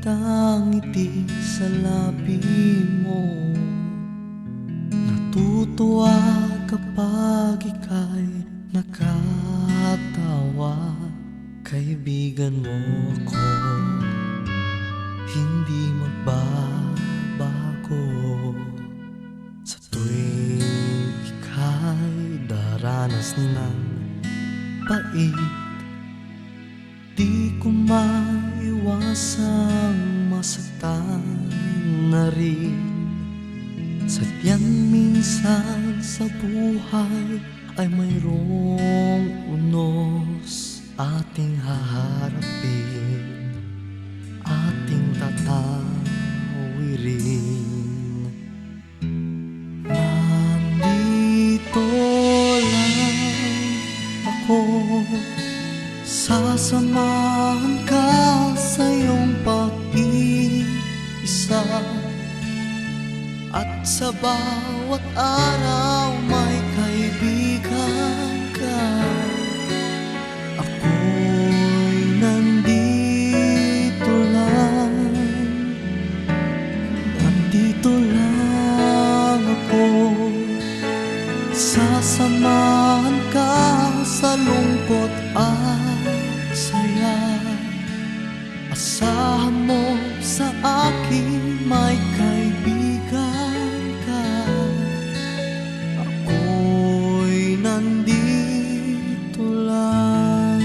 kitang ngiti sa labi mo. Natutuwa kapag ika'y nakatawa. Kaibigan mo ako, hindi magbabago. Sa tuwing ika'y daranas ng pait, di ko maiwasang masaktan na rin. Sadyang minsan sa buhay ay mayroong unos ating haharapin, ating tatawirin. Nandito lang ako, sasamahan ka sa iyong pag-iisa. At sa bawat araw may kaibigan ka. Ako'y nandito lang, nandito lang ako. Sasamahan ka sa lungkot at saya. Asahan mo sa akin may kaibigan ka. Ako'y nandito lang.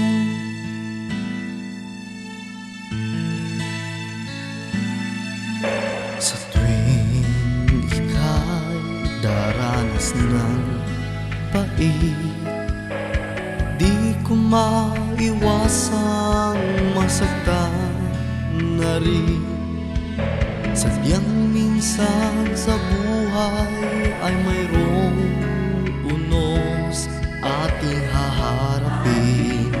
Sa tuwing ika'y daranas ng pait, di ko maiwasang masaktan na rin. Sadyang minsan sa buhay ay mayroong unos ating haharapin,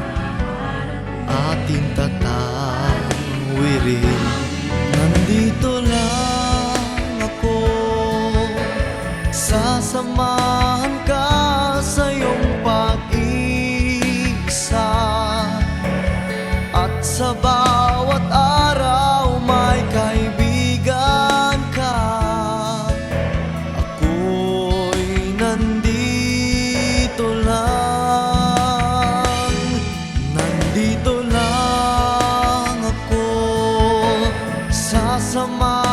ating tatawirin. Nandito lang ako, sasamahan ka sa iyong pag-iisa. At sa bawat araw may kaibigan ka. Ako'y nandito lang, nandito lang ako, sasama